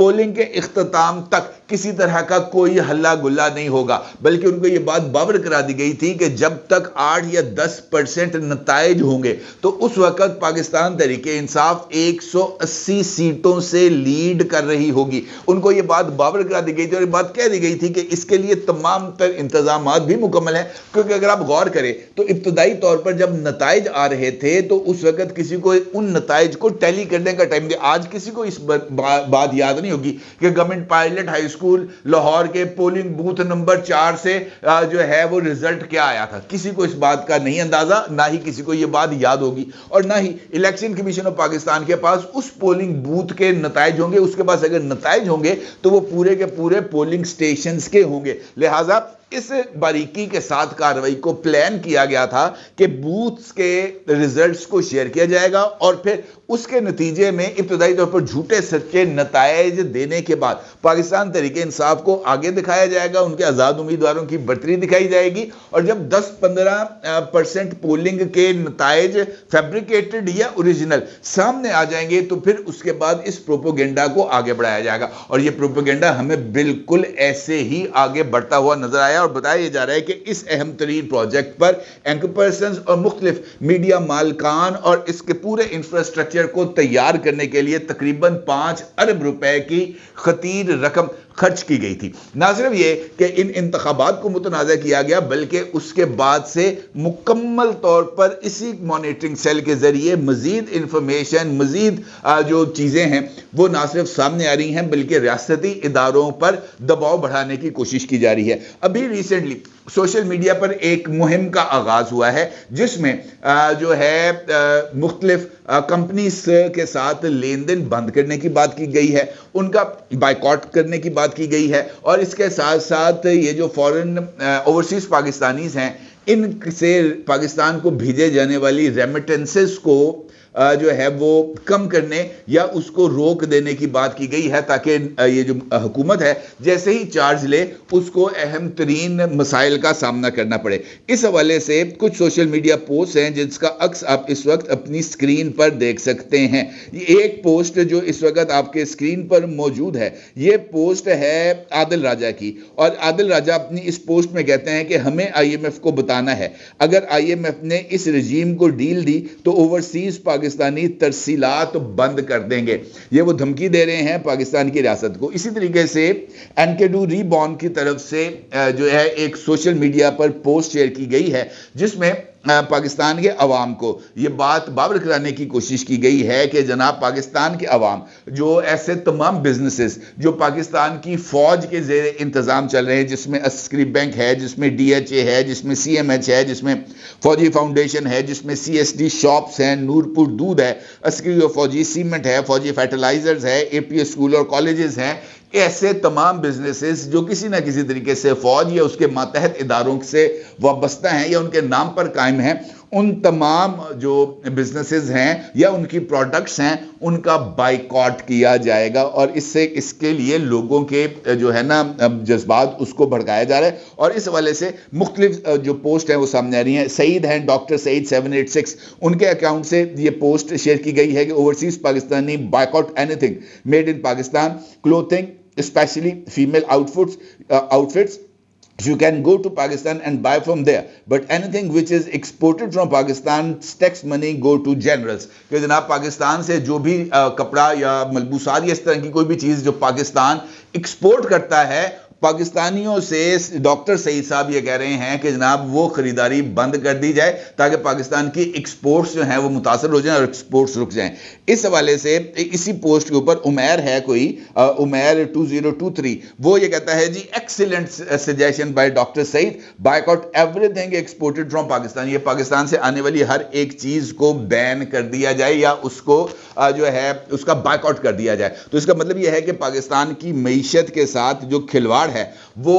Polling کے اختتام تک کسی طرح کا کوئی ہلا گلا نہیں ہوگا، بلکہ ان کو یہ بات باور کرا دی گئی تھی کہ جب تک 8 یا 10% نتائج ہوں گے تو اس وقت پاکستان تحریک انصاف 180 سیٹوں سے لیڈ کر رہی ہوگی۔ ان کو یہ بات باور کرا دی گئی تھی اور یہ بات کہہ دی گئی تھی کہ اس کے لیے تمام تر انتظامات بھی مکمل ہیں، کیونکہ اگر آپ غور کریں تو ابتدائی طور پر جب نتائج آ رہے تھے تو اس وقت کسی کو ان نتائج کو ٹیلی کرنے کا ٹائم دیا۔ آج کسی کو اس بات یاد نہیں ہوگی کہ government pilot high school Lahore کے پولنگ بوتھ نمبر 4 سے جو ہے وہ رزلٹ کیا آیا تھا، کسی کو اس بات کا نہیں اندازہ، نہ ہی کسی کو یہ بات یاد ہوگی، اور نہ ہی الیکشن کمیشن آف پاکستان کے پاس اس پولنگ بوتھ کے نتائج ہوں گے۔ اس کے پاس اگر نتائج ہوں گے تو وہ پورے کے پورے پولنگ سٹیشنز کے ہوں گے، لہٰذا اس باریکی کے ساتھ کارروائی کو پلان کیا گیا تھا کہ بوتھس کے ریزلٹس کو شیئر کیا جائے گا اور پھر اس کے نتیجے میں ابتدائی طور پر جھوٹے سچے نتائج دینے کے بعد پاکستان تحریک انصاف کو آگے دکھایا جائے گا، ان کے آزاد امیدواروں کی برتری دکھائی جائے گی، اور جب 10-15% پولنگ کے نتائج فیبریکیٹڈ یا اوریجنل سامنے آ جائیں گے تو پھر اس کے بعد اس پروپیگنڈا کو آگے بڑھایا جائے گا، اور یہ پروپیگنڈا ہمیں بالکل ایسے ہی آگے بڑھتا ہوا نظر آیا، اور بتایا جا رہا ہے کہ اس اہم ترین پروجیکٹ پر اینکر پرسنز اور مختلف میڈیا مالکان اور اس کے پورے انفراسٹرکچر کو تیار کرنے کے لیے تقریباً 5 ارب روپے کی خطیر رقم خرچ کی گئی تھی۔ نہ صرف یہ کہ ان انتخابات کو متنازع کیا گیا، بلکہ اس کے بعد سے مکمل طور پر اسی مانیٹرنگ سیل کے ذریعے مزید انفارمیشن، مزید جو چیزیں ہیں وہ نہ صرف سامنے آ رہی ہیں بلکہ ریاستی اداروں پر دباؤ بڑھانے کی کوشش کی جا رہی ہے۔ ابھی ریسنٹلی سوشل میڈیا پر ایک مہم کا آغاز ہوا ہے جس میں جو ہے مختلف کمپنیز کے ساتھ لین دین بند کرنے کی بات کی گئی ہے، ان کا بائیکاٹ کرنے کی بات کی گئی ہے، اور اس کے ساتھ ساتھ یہ جو فورن اوورسیز پاکستانیز ہیں ان سے پاکستان کو بھیجے جانے والی ریمیٹنسز کو جو ہے وہ کم کرنے یا اس کو روک دینے کی بات کی گئی ہے، تاکہ یہ جو حکومت ہے جیسے ہی چارج لے اس کو اہم ترین مسائل کا سامنا کرنا پڑے۔ اس حوالے سے کچھ سوشل میڈیا پوسٹ ہیں جس کا عکس آپ اس وقت اپنی سکرین پر دیکھ سکتے ہیں۔ یہ ایک پوسٹ جو اس وقت آپ کے سکرین پر موجود ہے، یہ پوسٹ ہے عادل راجہ کی، اور عادل راجہ اپنی اس پوسٹ میں کہتے ہیں کہ ہمیں IMF کو بتانا ہے اگر IMF نے اس رجیم کو ڈیل دی تو اوورسیز پاکستانی ترسیلات بند کر دیں گے۔ یہ وہ دھمکی دے رہے ہیں پاکستان کی ریاست کو۔ اسی طریقے سے انکیڈو ریبون کی طرف سے جو ہے ایک سوشل میڈیا پر پوسٹ شیئر کی گئی ہے جس میں پاکستان کے عوام کو یہ بات باور کرانے کی کوشش کی گئی ہے کہ جناب پاکستان کے عوام جو ایسے تمام بزنسز جو پاکستان کی فوج کے زیر انتظام چل رہے ہیں، جس میں عسکری بینک ہے، جس میں DHA ہے، جس میں CMH ہے، جس میں فوجی فاؤنڈیشن ہے، جس میں CSD شاپس ہیں، نورپور دودھ ہے، عسکری اور فوجی سیمنٹ ہے، فوجی فرٹیلائزرز ہے، APS اسکول اور کالجز ہیں، ایسے تمام بزنسز جو کسی نہ کسی طریقے سے فوج یا اس کے ماتحت اداروں سے وابستہ ہیں یا ان کے نام پر قائم ہیں، ان تمام جو بزنسز ہیں یا ان کی پروڈکٹس ہیں ان کا بائیکاٹ کیا جائے گا، اور اس کے لیے لوگوں کے جو ہے نا جذبات اس کو بھڑکایا جا رہا ہے۔ اور اس حوالے سے مختلف جو پوسٹ ہیں وہ سامنے آ رہی ہیں۔ سعید ہیں، ڈاکٹر سعید 786، ان کے اکاؤنٹ سے یہ پوسٹ شیئر کی گئی ہے کہ overseas Pakistani boycott any thing made in Pakistan, clothing especially female outfits. You can go to Pakistan and buy from there, but anything which is exported from Pakistan, tax money go to generals. کہ جناب پاکستان سے جو بھی کپڑا یا ملبوسات یا اس طرح کی کوئی بھی چیز جو پاکستان ایکسپورٹ کرتا ہے، پاکستانیوں سے ڈاکٹر سعید صاحب یہ کہہ رہے ہیں کہ جناب وہ خریداری بند کر دی جائے تاکہ پاکستان کی ایکسپورٹس جو ہیں وہ متاثر ہو جائیں اور ایکسپورٹس رک جائیں۔ اس حوالے سے اسی پوسٹ کے اوپر عمیر ہے کوئی، عمیر 2023، وہ یہ کہتا ہے جی excellent suggestion by doctor Saeed, boycott every thing exported from Pakistan, یہ پاکستان سے آنے والی ہر ایک چیز کو بین کر دیا جائے یا اس کو جو ہے اس کا بائیکاٹ کر دیا جائے۔ تو اس کا مطلب یہ ہے کہ پاکستان کی معیشت کے ساتھ جو کھلواڑ ہے وہ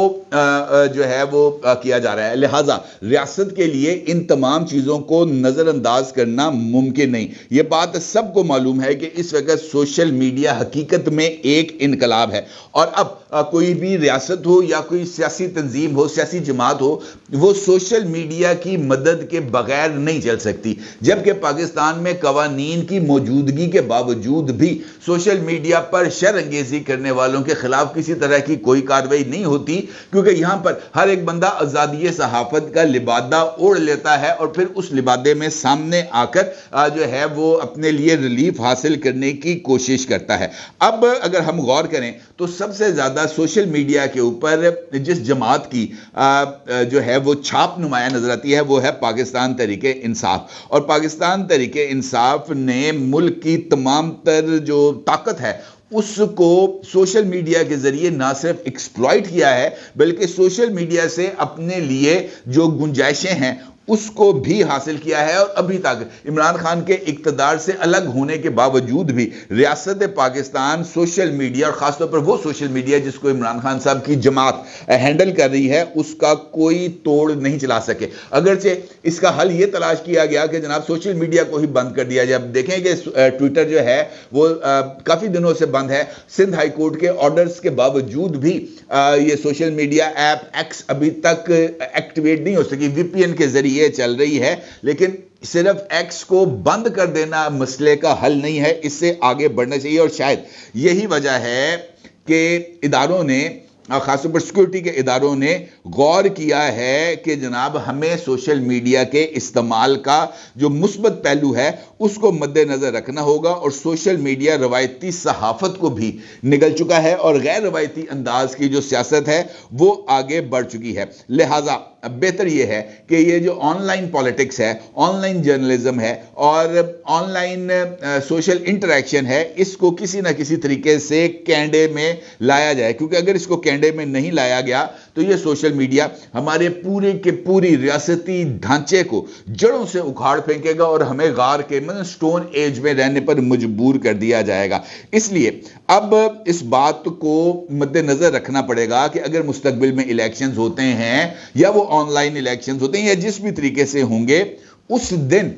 جو ہے وہ کیا جا رہا ہے. لہٰذا ریاست کے لیے ان تمام چیزوں کو نظر انداز کرنا ممکن نہیں. یہ بات سب کو معلوم ہے کہ اس وقت سوشل میڈیا حقیقت میں ایک انقلاب ہے, اور اب کوئی بھی ریاست ہو یا کوئی سیاسی تنظیم ہو, سیاسی جماعت ہو, وہ سوشل میڈیا کی مدد کے بغیر نہیں چل سکتی. جبکہ پاکستان میں قوانین کی موجودگی کے باوجود بھی سوشل میڈیا پر شر انگیزی کرنے والوں کے خلاف کسی طرح کی کوئی کارروائی نہیں ہوتی, کیونکہ یہاں پر ہر ایک بندہ آزادی صحافت کا لبادہ اوڑھ لیتا ہے اور پھر اس لبادے میں سامنے آ کر جو ہے وہ اپنے لیے ریلیف حاصل کرنے کی کوشش کرتا ہے. اب اگر ہم غور کریں تو سب سے زیادہ سوشل میڈیا کے اوپر جس جماعت کی جو ہے وہ چھاپ نمایاں نظر آتی ہے وہ ہے پاکستان تحریک انصاف. اور پاکستان تحریک انصاف نے ملک کی تمام تر جو طاقت ہے اس کو سوشل میڈیا کے ذریعے نہ صرف ایکسپلائٹ کیا ہے, بلکہ سوشل میڈیا سے اپنے لیے جو گنجائشیں ہیں اس کو بھی حاصل کیا ہے. اور ابھی تک عمران خان کے اقتدار سے الگ ہونے کے باوجود بھی ریاست پاکستان سوشل میڈیا, اور خاص طور پر وہ سوشل میڈیا جس کو عمران خان صاحب کی جماعت ہینڈل کر رہی ہے, اس کا کوئی توڑ نہیں چلا سکے. اگرچہ اس کا حل یہ تلاش کیا گیا کہ جناب سوشل میڈیا کو ہی بند کر دیا جائے. اب دیکھیں کہ ٹویٹر جو ہے وہ کافی دنوں سے بند ہے. سندھ ہائی کورٹ کے آرڈرز کے باوجود بھی یہ سوشل میڈیا ایپ ایکس ابھی تک ایکٹیویٹ نہیں ہو سکی. وی پی این کے ذریعے چل رہی ہے, لیکن صرف ایکس کو بند کر دینا مسئلے کا حل نہیں ہے, اس سے آگے بڑھنا چاہیے. اور شاید یہی وجہ ہے کہ اداروں نے, خاص طور پر سیکورٹی کے اداروں نے غور کیا ہے کہ جناب ہمیں سوشل میڈیا کے استعمال کا جو مثبت پہلو ہے اس کو مد نظر رکھنا ہوگا. اور سوشل میڈیا روایتی صحافت کو بھی نگل چکا ہے اور غیر روایتی انداز کی جو سیاست ہے وہ آگے بڑھ چکی ہے. لہٰذا بہتر یہ ہے کہ یہ جو آن لائن پالیٹکس ہے, آن لائن جرنلزم ہے اور آن لائن سوشل انٹریکشن ہے, اس کو کسی نہ کسی طریقے سے کینڈے میں لایا جائے. کیونکہ اگر اس کو کینڈے میں نہیں لایا گیا تو یہ سوشل میڈیا ہمارے پورے کے پوری ریاستی ڈھانچے کو جڑوں سے اکھاڑ پھینکے گا اور ہمیں غار کے سٹون ایج میں رہنے پر مجبور کر دیا جائے گا. اس لیے اب اس بات کو مد نظر رکھنا پڑے گا کہ اگر مستقبل میں الیکشنز ہوتے ہیں یا وہ آن لائن الیکشنز ہوتے ہیں یا جس بھی طریقے سے ہوں گے, اس دن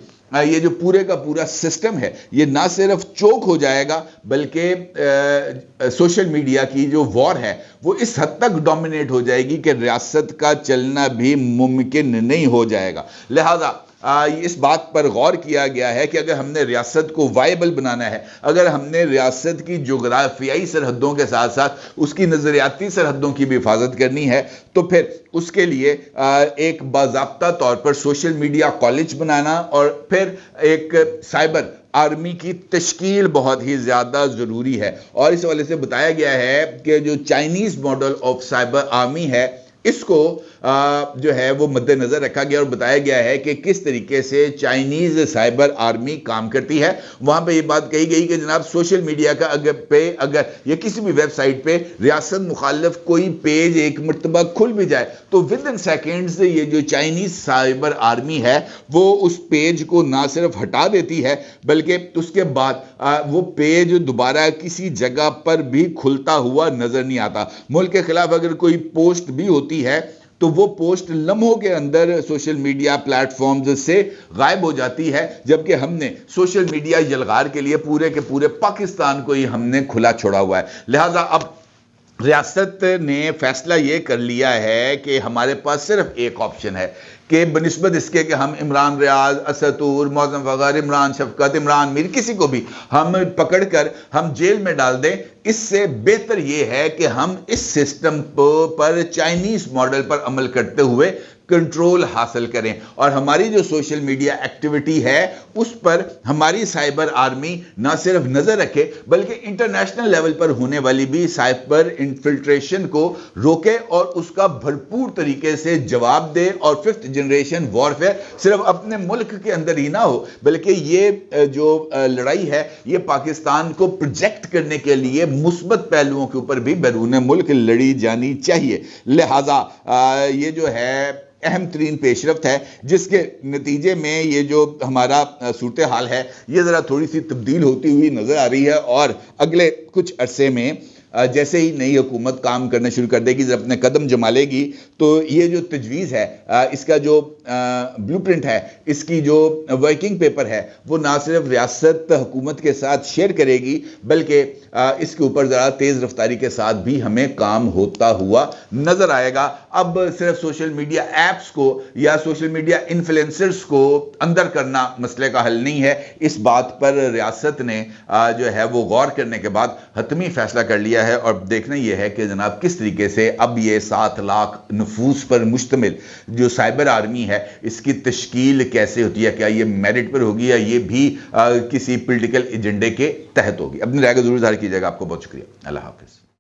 یہ جو پورے کا پورا سسٹم ہے یہ نہ صرف چوک ہو جائے گا بلکہ سوشل میڈیا کی جو وار ہے وہ اس حد تک ڈومینیٹ ہو جائے گی کہ ریاست کا چلنا بھی ممکن نہیں ہو جائے گا. لہذا اس بات پر غور کیا گیا ہے کہ اگر ہم نے ریاست کو وائبل بنانا ہے, اگر ہم نے ریاست کی جغرافیائی سرحدوں کے ساتھ ساتھ اس کی نظریاتی سرحدوں کی بھی حفاظت کرنی ہے, تو پھر اس کے لیے ایک باضابطہ طور پر سوشل میڈیا کالج بنانا اور پھر ایک سائبر آرمی کی تشکیل بہت ہی زیادہ ضروری ہے. اور اس حوالے سے بتایا گیا ہے کہ جو Chinese model of cyber army ہے اس کو جو ہے وہ مد نظر رکھا گیا اور بتایا گیا ہے کہ کس طریقے سے چائنیز سائبر آرمی کام کرتی ہے. وہاں پہ یہ بات کہی گئی کہ جناب سوشل میڈیا کا اگر یہ کسی بھی ویب سائٹ پہ ریاست مخالف کوئی پیج ایک مرتبہ کھل بھی جائے تو ود ان سیکنڈز یہ جو چائنیز سائبر آرمی ہے وہ اس پیج کو نہ صرف ہٹا دیتی ہے بلکہ اس کے بعد وہ پیج دوبارہ کسی جگہ پر بھی کھلتا ہوا نظر نہیں آتا. ملک کے خلاف اگر کوئی پوسٹ بھی ہوتی ہے تو وہ پوسٹ لمحوں کے اندر سوشل میڈیا پلیٹ فارمز سے غائب ہو جاتی ہے, جبکہ ہم نے سوشل میڈیا یلغار کے لیے پورے کے پورے پاکستان کو ہی ہم نے کھلا چھوڑا ہوا ہے. لہٰذا اب ریاست نے فیصلہ یہ کر لیا ہے کہ ہمارے پاس صرف ایک آپشن ہے کہ بنسبت اس کے کہ ہم عمران ریاض, اسد طور, معظم فخر, عمران شفقت, عمران میر کسی کو بھی ہم پکڑ کر ہم جیل میں ڈال دیں, اس سے بہتر یہ ہے کہ ہم اس سسٹم پر چائنیز ماڈل پر عمل کرتے ہوئے کنٹرول حاصل کریں اور ہماری جو سوشل میڈیا ایکٹیویٹی ہے اس پر ہماری سائبر آرمی نہ صرف نظر رکھے بلکہ انٹرنیشنل لیول پر ہونے والی بھی سائبر انفلٹریشن کو روکے اور اس کا بھرپور طریقے سے جواب دے. اور ففتھ جنریشن وارفیئر صرف اپنے ملک کے اندر ہی نہ ہو بلکہ یہ جو لڑائی ہے یہ پاکستان کو پروجیکٹ کرنے کے لیے مثبت پہلوؤں کے اوپر بھی بیرون ملک لڑی جانی چاہیے. لہذا یہ جو ہے اہم ترین پیش رفت ہے جس کے نتیجے میں یہ جو ہمارا صورتحال ہے یہ ذرا تھوڑی سی تبدیل ہوتی ہوئی نظر آ رہی ہے اور اگلے کچھ عرصے میں جیسے ہی نئی حکومت کام کرنا شروع کر دے گی، جب اپنے قدم جما لے گی، تو یہ جو تجویز ہے، اس کا جو بلو پرنٹ ہے، اس کی جو ورکنگ پیپر ہے، وہ نہ صرف ریاست حکومت کے ساتھ شیئر کرے گی، بلکہ اس کے اوپر ذرا تیز رفتاری کے ساتھ بھی ہمیں کام ہوتا ہوا نظر آئے گا۔ اب صرف سوشل میڈیا ایپس کو یا سوشل میڈیا انفلوئنسرز کو اندر کرنا مسئلے کا حل نہیں ہے۔ اس بات پر ریاست نے جو ہے وہ غور کرنے کے بعد حتمی فیصلہ کر لیا ہے، اور دیکھنا یہ ہے کہ جناب کس طریقے سے اب یہ 7 لاکھ نفوس پر مشتمل جو سائبر آرمی ہے، اس کی تشکیل کیسے ہوتی ہے، کیا یہ میرٹ پر ہوگی یا یہ بھی کسی پولیٹیکل ایجنڈے کے تحت ہوگی؟ اپنی رائے کو ضرور ظاہر کیجیے گا۔ آپ کو بہت شکریہ، اللہ حافظ۔